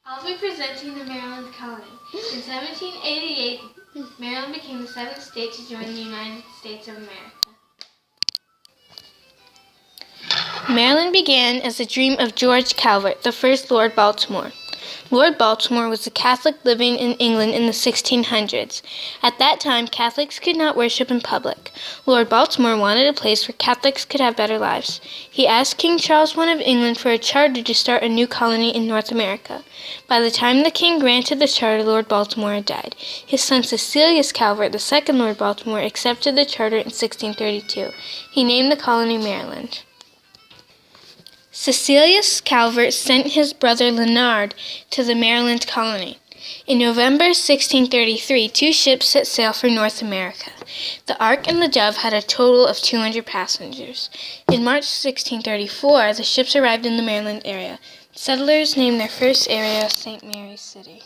I'll be presenting the Maryland colony. In 1788, Maryland became the seventh state to join the United States of America. Maryland began as a dream of George Calvert, the first Lord Baltimore. Lord Baltimore was a Catholic living in England in the 1600s. At that time, Catholics could not worship in public. Lord Baltimore wanted a place where Catholics could have better lives. He asked King Charles I of England for a charter to start a new colony in North America. By the time the king granted the charter, Lord Baltimore had died. His son Cecilius Calvert, the second Lord Baltimore, accepted the charter in 1632. He named the colony Maryland. Cecilius Calvert sent his brother Leonard to the Maryland colony. In November 1633, two ships set sail for North America. The Ark and the Dove had a total of 200 passengers. In March 1634, the ships arrived in the Maryland area. Settlers named their first area St. Mary's City.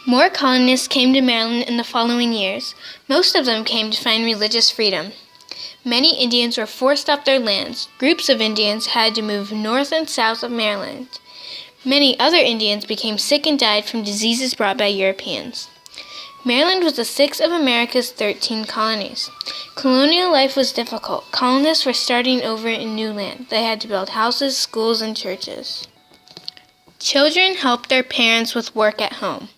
More colonists came to Maryland in the following years. Most of them came to find religious freedom. Many Indians were forced off their lands. Groups of Indians had to move north and south of Maryland. Many other Indians became sick and died from diseases brought by Europeans. Maryland was the sixth of America's 13 colonies. Colonial life was difficult. Colonists were starting over in new land. They had to build houses, schools, and churches. Children helped their parents with work at home.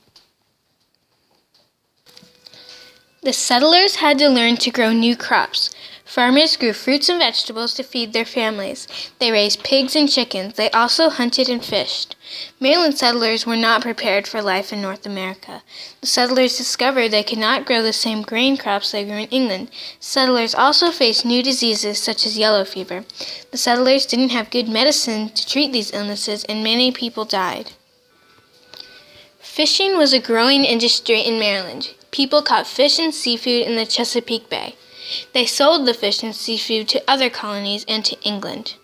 The settlers had to learn to grow new crops. Farmers grew fruits and vegetables to feed their families. They raised pigs and chickens. They also hunted and fished. Maryland settlers were not prepared for life in North America. The settlers discovered they could not grow the same grain crops they grew in England. Settlers also faced new diseases such as yellow fever. The settlers didn't have good medicine to treat these illnesses, and many people died. Fishing was a growing industry in Maryland. People caught fish and seafood in the Chesapeake Bay. They sold the fish and seafood to other colonies and to England.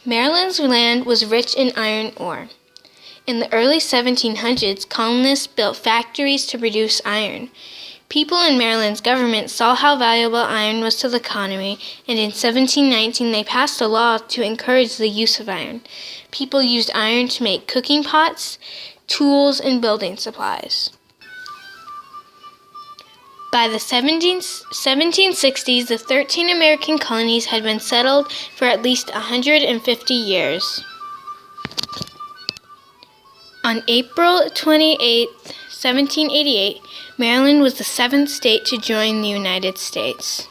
Maryland's land was rich in iron ore. In the early 1700s, colonists built factories to produce iron. People in Maryland's government saw how valuable iron was to the economy, and in 1719 they passed a law to encourage the use of iron. People used iron to make cooking pots, tools, and building supplies. By the 1760s, the 13 American colonies had been settled for at least 150 years. On April 28, 1788, Maryland was the seventh state to join the United States.